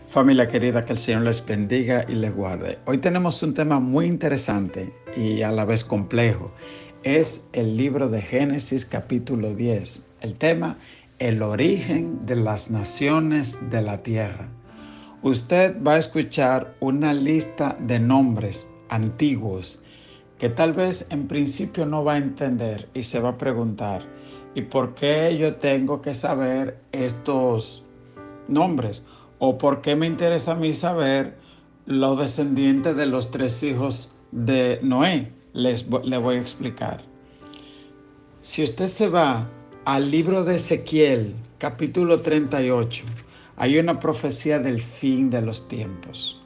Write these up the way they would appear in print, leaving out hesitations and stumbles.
Familia querida, que el Señor les bendiga y les guarde. Hoy tenemos un tema muy interesante y a la vez complejo. Es el libro de Génesis capítulo 10. El tema, el origen de las naciones de la tierra. Usted va a escuchar una lista de nombres antiguos que tal vez en principio no va a entender y se va a preguntar, ¿y por qué yo tengo que saber estos nombres? ¿O por qué me interesa a mí saber los descendientes de los 3 hijos de Noé? Le voy a explicar. Si usted se va al libro de Ezequiel, capítulo 38, hay una profecía del fin de los tiempos.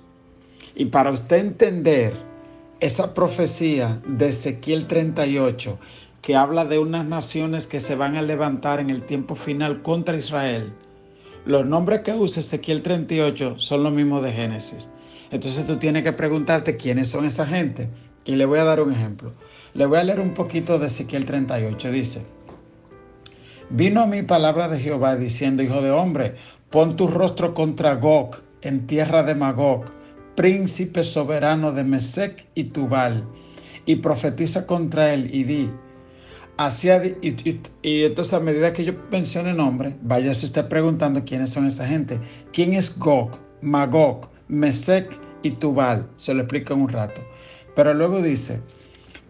Y para usted entender esa profecía de Ezequiel 38, que habla de unas naciones que se van a levantar en el tiempo final contra Israel, los nombres que usa Ezequiel 38 son los mismos de Génesis. Entonces tú tienes que preguntarte quiénes son esa gente. Y le voy a dar un ejemplo. Le voy a leer un poquito de Ezequiel 38. Dice: Vino a mí palabra de Jehová diciendo: Hijo de hombre, pon tu rostro contra Gog, en tierra de Magog, príncipe soberano de Mesec y Tubal, y profetiza contra él y di: y entonces, a medida que yo mencione nombre, váyase usted preguntando quiénes son esa gente. ¿Quién es Gog, Magog, Mesec y Tubal? Se lo explico en un rato. Pero luego dice: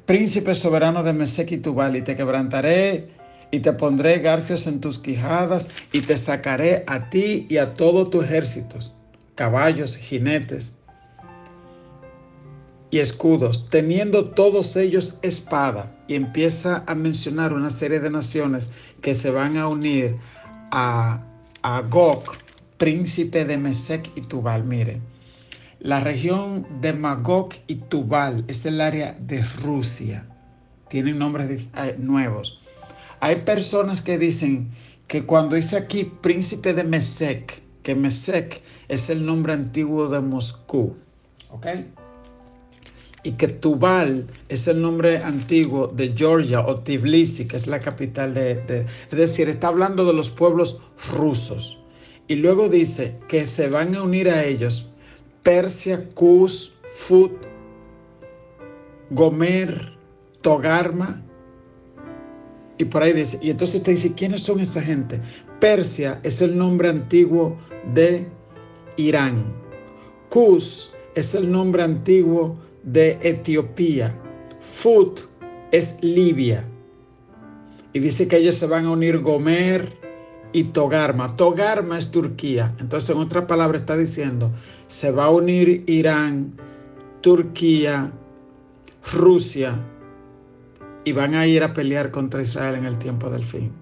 Príncipe soberano de Mesec y Tubal, y te quebrantaré y te pondré garfios en tus quijadas y te sacaré a ti y a todo tu ejércitos, caballos, jinetes y escudos, teniendo todos ellos espada. Y empieza a mencionar una serie de naciones que se van a unir a Gog, príncipe de Mesec y Tubal. Mire, la región de Magog y Tubal es el área de Rusia. Tienen nombres nuevos. Hay personas que dicen que cuando dice aquí príncipe de Mesec, que Mesec es el nombre antiguo de Moscú. ¿Ok? Y que Tubal es el nombre antiguo de Georgia o Tbilisi, que es la capital es decir, está hablando de los pueblos rusos. Y luego dice que se van a unir a ellos Persia, Cus, Fut, Gomer, Togarma, y por ahí dice, y entonces te dice, ¿quiénes son esa gente? Persia es el nombre antiguo de Irán. Cus es el nombre antiguo de Etiopía. Fut es Libia. Y dice que ellos se van a unir Gomer y Togarma. Togarma es Turquía. Entonces, en otra palabra está diciendo, se va a unir Irán, Turquía, Rusia, y van a ir a pelear contra Israel en el tiempo del fin.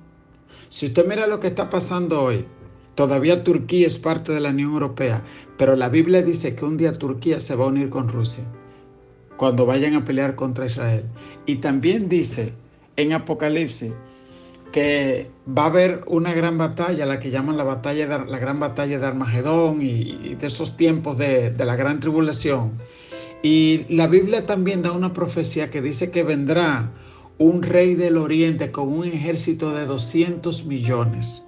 Si usted mira lo que está pasando hoy, todavía Turquía es parte de la Unión Europea, pero la Biblia dice que un día Turquía se va a unir con Rusia cuando vayan a pelear contra Israel. Y también dice en Apocalipsis que va a haber una gran batalla, la que llaman la gran batalla de Armagedón y de esos tiempos de la gran tribulación. Y la Biblia también da una profecía que dice que vendrá un rey del oriente con un ejército de 200 millones.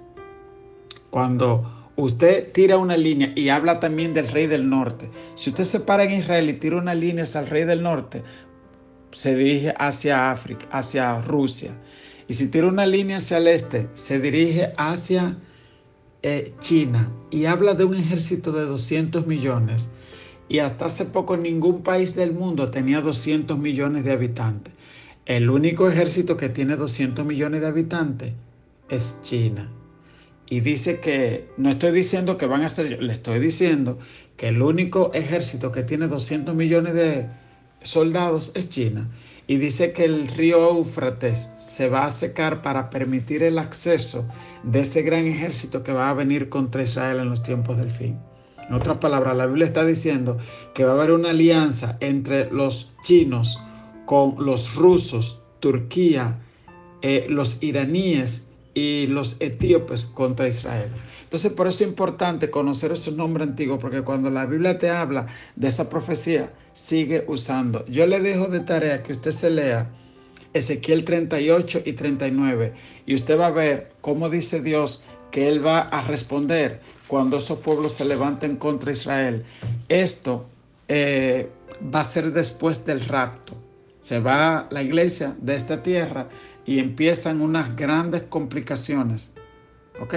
Cuando usted tira una línea, y habla también del rey del norte, si usted se para en Israel y tira una línea hacia el rey del norte, se dirige hacia África, hacia Rusia. Y si tira una línea hacia el este, se dirige hacia China. Y habla de un ejército de 200 millones. Y hasta hace poco ningún país del mundo tenía 200 millones de habitantes. El único ejército que tiene 200 millones de habitantes es China. Y dice que, no estoy diciendo que van a ser yo, le estoy diciendo que el único ejército que tiene 200 millones de soldados es China. Y dice que el río Éufrates se va a secar para permitir el acceso de ese gran ejército que va a venir contra Israel en los tiempos del fin. En otras palabras, la Biblia está diciendo que va a haber una alianza entre los chinos con los rusos, Turquía, los iraníes y los etíopes contra Israel. Entonces, por eso es importante conocer esos nombres antiguos, porque cuando la Biblia te habla de esa profecía, sigue usando. Yo le dejo de tarea que usted se lea Ezequiel 38 y 39, y usted va a ver cómo dice Dios que Él va a responder cuando esos pueblos se levanten contra Israel. Esto va a ser después del rapto. Se va la iglesia de esta tierra y empiezan unas grandes complicaciones, ¿ok?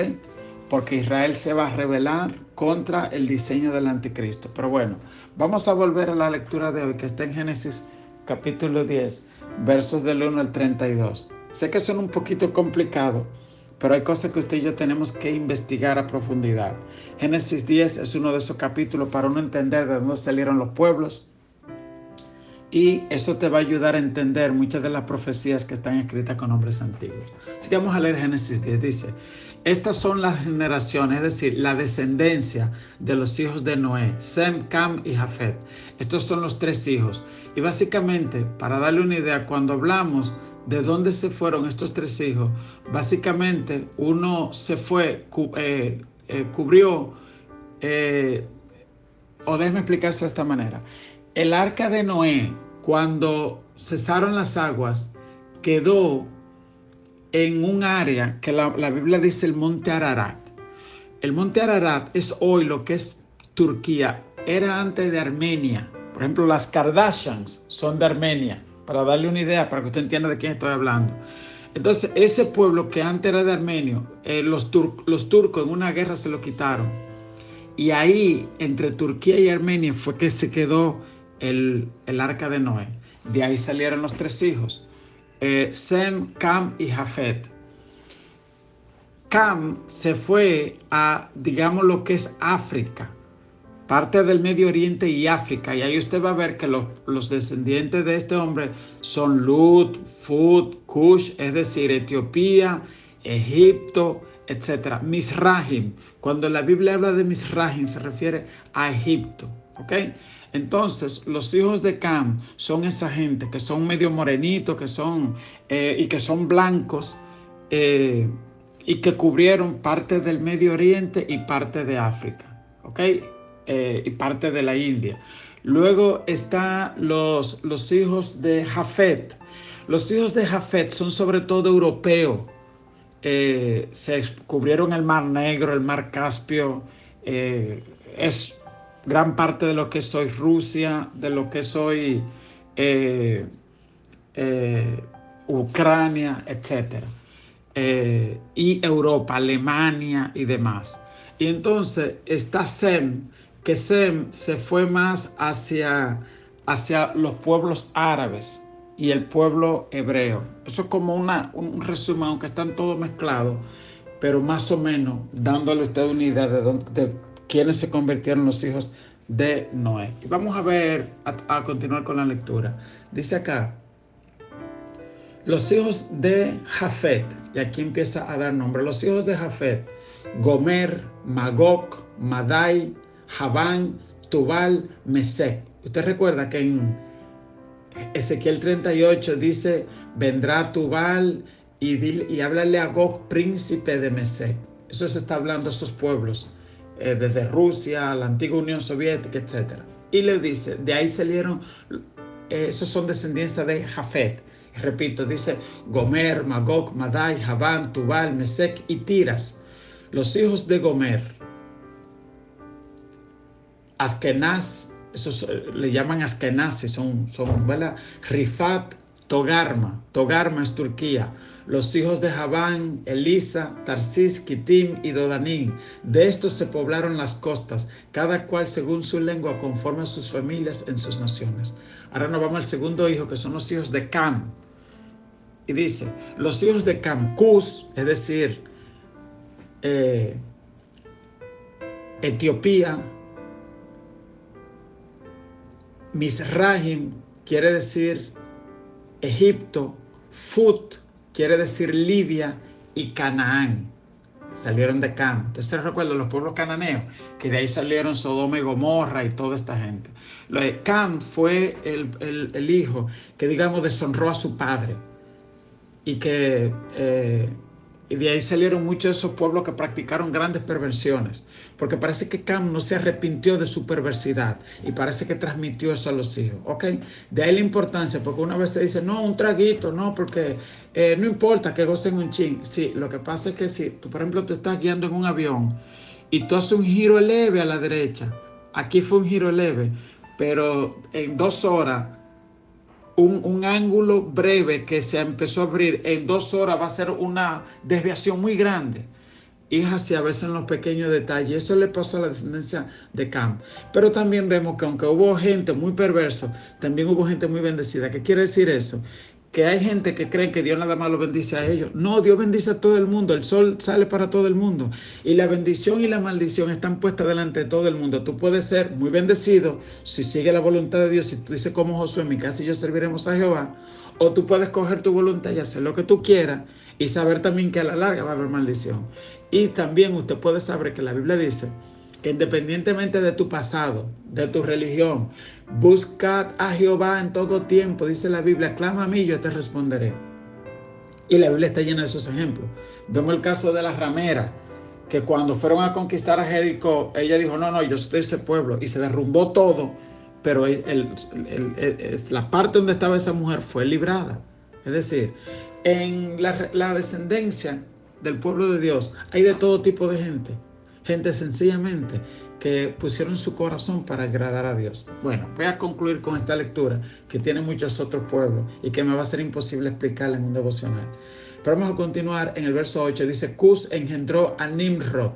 Porque Israel se va a rebelar contra el diseño del anticristo. Pero bueno, vamos a volver a la lectura de hoy, que está en Génesis capítulo 10, versos del 1 al 32. Sé que son un poquito complicados, pero hay cosas que usted y yo tenemos que investigar a profundidad. Génesis 10 es uno de esos capítulos para uno entender de dónde salieron los pueblos, y eso te va a ayudar a entender muchas de las profecías que están escritas con nombres antiguos. Así que vamos a leer Génesis 10. Dice: estas son las generaciones, es decir, la descendencia de los hijos de Noé, Sem, Cam y Jafet. Estos son los tres hijos. Y básicamente, para darle una idea, cuando hablamos de dónde se fueron estos tres hijos, básicamente uno se fue, cubrió, o déjeme explicarse de esta manera. El arca de Noé, cuando cesaron las aguas, quedó en un área que la Biblia dice el monte Ararat. El monte Ararat es hoy lo que es Turquía. Era antes de Armenia. Por ejemplo, las Kardashians son de Armenia. Para darle una idea, para que usted entienda de quién estoy hablando. Entonces, ese pueblo que antes era de Armenio, los turcos en una guerra se lo quitaron. Y ahí, entre Turquía y Armenia, fue que se quedó el arca de Noé. De ahí salieron los tres hijos, Sem, Cam y Jafet. Cam se fue a, digamos, lo que es África, parte del Medio Oriente y África, y ahí usted va a ver que los descendientes de este hombre son Lut, Fut, Cush, es decir, Etiopía, Egipto, etc. Mizrahim, cuando la Biblia habla de Mizrahim se refiere a Egipto, ¿ok? Entonces, los hijos de Cam son esa gente que son medio morenitos, que son y que son blancos, y que cubrieron parte del Medio Oriente y parte de África, ¿ok? Y parte de la India. Luego están los hijos de Jafet. Los hijos de Jafet son sobre todo europeos. Se cubrieron el Mar Negro, el Mar Caspio, es gran parte de lo que es hoy Rusia, de lo que es hoy Ucrania, etc. Y Europa, Alemania y demás. Y entonces está Sem, que Sem se fue más hacia los pueblos árabes y el pueblo hebreo. Eso es como un resumen, aunque están todos mezclados, pero más o menos dándole a usted una idea de quiénes se convirtieron los hijos de Noé. Y vamos a ver, a continuar con la lectura. Dice acá: los hijos de Jafet, y aquí empieza a dar nombre. Los hijos de Jafet: Gomer, Magog, Madai, Javán, Tubal, Mesec. Usted recuerda que en Ezequiel 38 dice: vendrá Tubal y háblale a Gog, príncipe de Mesec. Eso se está hablando de esos pueblos, desde Rusia, la antigua Unión Soviética, etc. Y le dice, de ahí salieron, esos son descendencia de Jafet. Repito, dice Gomer, Magog, Madai, Javán, Tubal, Mesec y Tiras. Los hijos de Gomer: Askenaz, esos le llaman Askenazi, son ¿verdad? Rifat, Togarma es Turquía. Los hijos de Javán: Elisa, Tarsis, Kitim y Dodanim. De estos se poblaron las costas, cada cual según su lengua, conforme a sus familias en sus naciones. Ahora nos vamos al segundo hijo, que son los hijos de Cam. Y dice: los hijos de Cam, Cus, es decir, Etiopía. Mizrahim quiere decir Egipto. Fut quiere decir Libia. Y Canaán salieron de Cam. Entonces recuerdan los pueblos cananeos, que de ahí salieron Sodoma y Gomorra y toda esta gente. Lo de Cam fue el hijo que, digamos, deshonró a su padre, y que y de ahí salieron muchos de esos pueblos que practicaron grandes perversiones, porque parece que Cam no se arrepintió de su perversidad y parece que transmitió eso a los hijos, ¿ok? De ahí la importancia, porque una vez se dice, no, un traguito, no, porque no importa que gocen un chin. Sí, lo que pasa es que si tú, por ejemplo, tú estás guiando en un avión y tú haces un giro leve a la derecha. Aquí fue un giro leve, pero en 2 horas, un ángulo breve que se empezó a abrir, en 2 horas va a ser una desviación muy grande. Y es así a veces en los pequeños detalles. Eso le pasó a la descendencia de Cam. Pero también vemos que aunque hubo gente muy perversa, también hubo gente muy bendecida. ¿Qué quiere decir eso? Que hay gente que cree que Dios nada más lo bendice a ellos. No, Dios bendice a todo el mundo. El sol sale para todo el mundo. Y la bendición y la maldición están puestas delante de todo el mundo. Tú puedes ser muy bendecido si sigues la voluntad de Dios. Si tú dices como Josué, en mi casa y yo serviremos a Jehová. O tú puedes coger tu voluntad y hacer lo que tú quieras y saber también que a la larga va a haber maldición. Y también usted puede saber que la Biblia dice que independientemente de tu pasado, de tu religión, buscad a Jehová en todo tiempo, dice la Biblia, clama a mí y yo te responderé. Y la Biblia está llena de esos ejemplos. Vemos el caso de la ramera, que cuando fueron a conquistar a Jericó, ella dijo, no, yo soy de ese pueblo, y se derrumbó todo, pero la parte donde estaba esa mujer fue librada. Es decir, en la descendencia del pueblo de Dios hay de todo tipo de gente sencillamente que pusieron su corazón para agradar a Dios. Bueno, voy a concluir con esta lectura que tiene muchos otros pueblos y que me va a ser imposible explicarla en un devocional. Pero vamos a continuar en el verso 8. Dice, Cus engendró a Nimrod,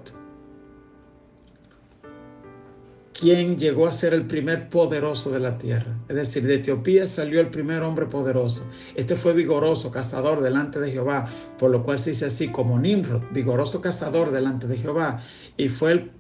quien llegó a ser el primer poderoso de la tierra. Es decir, de Etiopía salió el primer hombre poderoso. Este fue vigoroso, cazador delante de Jehová, por lo cual se dice así como Nimrod, vigoroso cazador delante de Jehová, y fue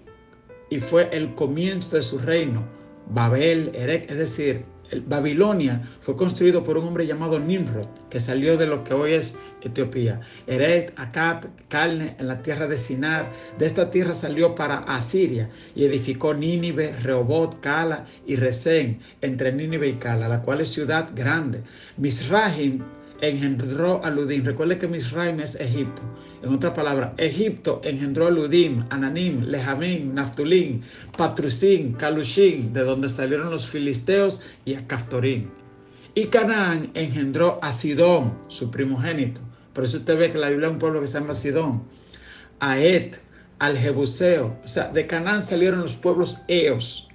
el comienzo de su reino. Babel, Erech, es decir, Babilonia fue construido por un hombre llamado Nimrod, que salió de lo que hoy es Etiopía. Erech, Akkad, Calne, en la tierra de Sinar. De esta tierra salió para Asiria y edificó Nínive, Rehoboth, Cala y Resén, entre Nínive y Cala, la cual es ciudad grande. Misraim engendró a Ludim. Recuerde que Misraim es Egipto. En otra palabra, Egipto engendró a Ludim, Ananim, Lehamim, Naftulim, Patrusim, Calushim, de donde salieron los filisteos, y a Caftorim. Y Canaán engendró a Sidón, su primogénito. Por eso usted ve que la Biblia es un pueblo que se llama Sidón. A Et, al Jebuseo. O sea, de Canaán salieron los pueblos eos,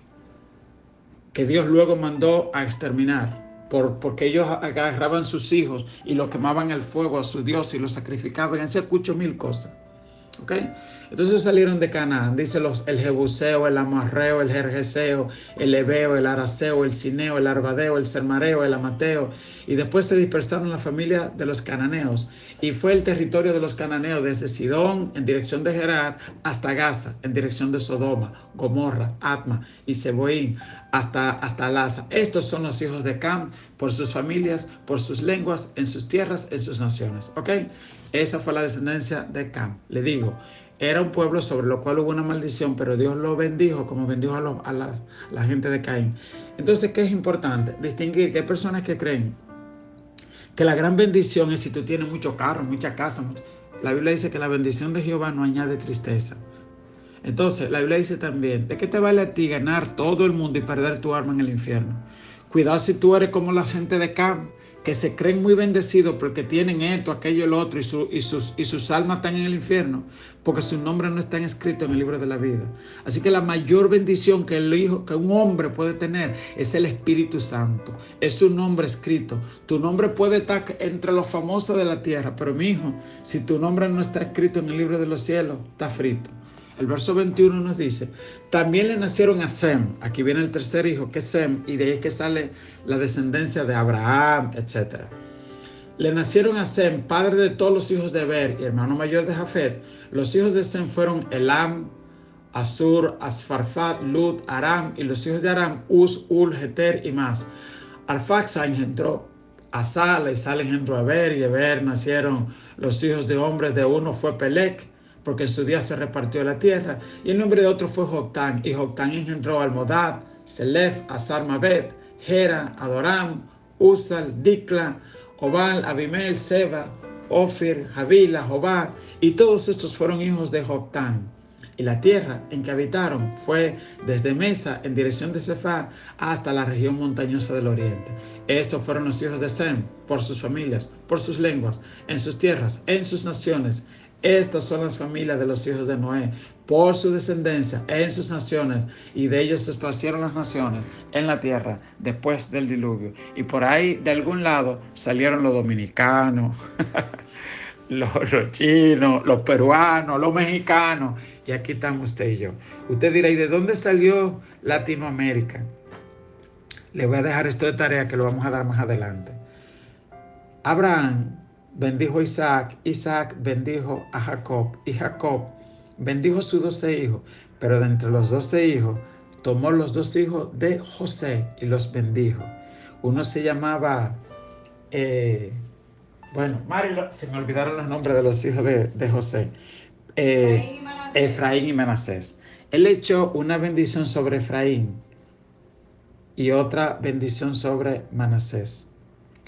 que Dios luego mandó a exterminar. Porque ellos agarraban sus hijos y los quemaban al fuego a su Dios y los sacrificaban, hacían 8,000 cosas. ¿Ok? Entonces salieron de Canaán, dice el Jebuseo, el Amorreo, el Gergeseo, el Ebeo, el Araseo, el Cineo, el Arvadeo, el Sermareo, el Amateo, y después se dispersaron la familia de los cananeos, y fue el territorio de los cananeos desde Sidón en dirección de Gerar hasta Gaza en dirección de Sodoma, Gomorra, Atma y Seboín hasta Lasa. Estos son los hijos de Cam por sus familias, por sus lenguas, en sus tierras, en sus naciones. ¿Ok? Esa fue la descendencia de Cam. Le digo, era un pueblo sobre lo cual hubo una maldición, pero Dios lo bendijo como bendijo a la gente de Caín. Entonces, ¿qué es importante? Distinguir que hay personas que creen que la gran bendición es si tú tienes mucho carro, mucha casa. La Biblia dice que la bendición de Jehová no añade tristeza. Entonces, la Biblia dice también, ¿de qué te vale a ti ganar todo el mundo y perder tu alma en el infierno? Cuidado si tú eres como la gente de Cam, que se creen muy bendecidos porque tienen esto, aquello y lo otro, y sus almas están en el infierno, porque sus nombres no están escritos en el libro de la vida. Así que la mayor bendición que un hombre puede tener es el Espíritu Santo. Es su nombre escrito. Tu nombre puede estar entre los famosos de la tierra, pero mi hijo, si tu nombre no está escrito en el libro de los cielos, está frito. El verso 21 nos dice, también le nacieron a Sem, aquí viene el tercer hijo, que es Sem, y de ahí es que sale la descendencia de Abraham, etc. Le nacieron a Sem, padre de todos los hijos de Eber y hermano mayor de Jafet. Los hijos de Sem fueron Elam, Asur, Asfarfat, Lud, Aram, y los hijos de Aram, Uz, Ul, Heter y más. Arfaxad engendró a Sala, y Sala engendró a Eber, y Eber nacieron los hijos de hombres. De uno fue Pelec, porque en su día se repartió la tierra, y el nombre de otro fue Joctán, y Joctán engendró a Almodad, Selef, Asarmabet, Gera, Adoram, Usal, Dicla, Obal, Abimel, Seba, Ofir, Javila, Jobad, y todos estos fueron hijos de Joctán. Y la tierra en que habitaron fue desde Mesa en dirección de Sefar hasta la región montañosa del oriente. Estos fueron los hijos de Sem por sus familias, por sus lenguas, en sus tierras, en sus naciones, Estas son las familias de los hijos de Noé, por su descendencia en sus naciones, y de ellos se esparcieron las naciones en la tierra después del diluvio. Y por ahí, de algún lado, salieron los dominicanos, los chinos, los peruanos, los mexicanos, y aquí estamos usted y yo. Usted dirá, ¿y de dónde salió Latinoamérica? Le voy a dejar esto de tarea que lo vamos a dar más adelante. Abraham bendijo a Isaac, Isaac bendijo a Jacob, y Jacob bendijo a sus 12 hijos, pero de entre los 12 hijos tomó los 2 hijos de José y los bendijo. Uno se llamaba, bueno, se me olvidaron los nombres de los hijos de José, Efraín y Manasés. Él echó una bendición sobre Efraín y otra bendición sobre Manasés.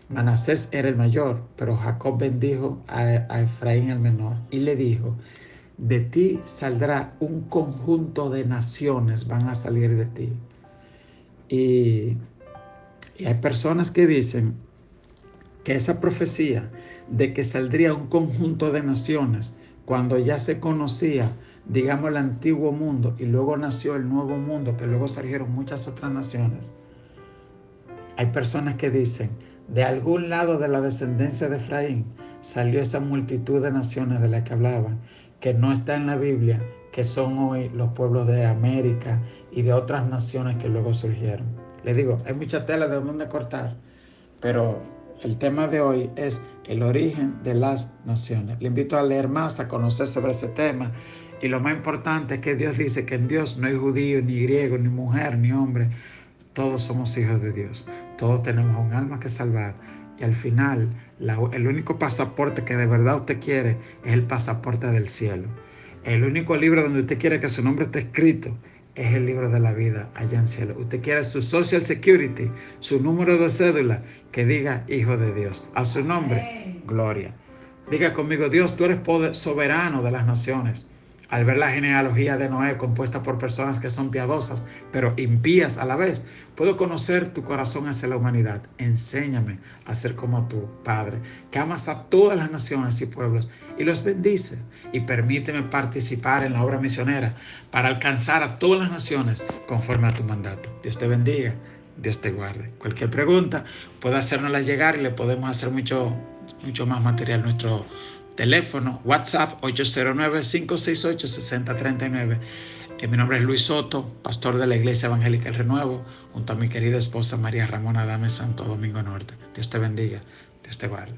Manasés era el mayor, pero Jacob bendijo a Efraín el menor y le dijo, de ti saldrá un conjunto de naciones, van a salir de ti. Y hay personas que dicen que esa profecía de que saldría un conjunto de naciones, cuando ya se conocía, digamos, el antiguo mundo, y luego nació el nuevo mundo, que luego salieron muchas otras naciones. Hay personas que dicen, de algún lado de la descendencia de Efraín salió esa multitud de naciones de las que hablaban, que no está en la Biblia, que son hoy los pueblos de América y de otras naciones que luego surgieron. Les digo, hay mucha tela de donde cortar, pero el tema de hoy es el origen de las naciones. Le invito a leer más, a conocer sobre ese tema. Y lo más importante es que Dios dice que en Dios no hay judío, ni griego, ni mujer, ni hombre. Todos somos hijos de Dios. Todos tenemos un alma que salvar. Y al final, el único pasaporte que de verdad usted quiere es el pasaporte del cielo. El único libro donde usted quiere que su nombre esté escrito es el libro de la vida allá en el cielo. Usted quiere su Social Security, su número de cédula, que diga Hijo de Dios. A su nombre, gloria. Diga conmigo, Dios, tú eres soberano de las naciones. Al ver la genealogía de Noé compuesta por personas que son piadosas, pero impías a la vez, puedo conocer tu corazón hacia la humanidad. Enséñame a ser como tú, Padre, que amas a todas las naciones y pueblos y los bendices. Y permíteme participar en la obra misionera para alcanzar a todas las naciones conforme a tu mandato. Dios te bendiga, Dios te guarde. Cualquier pregunta puede hacérnosla llegar y le podemos hacer mucho más material. Nuestro teléfono, WhatsApp 809-568-6039. Mi nombre es Luis Soto, pastor de la Iglesia Evangélica El Renuevo, junto a mi querida esposa María Ramona Adame, Santo Domingo Norte. Dios te bendiga, Dios te guarde.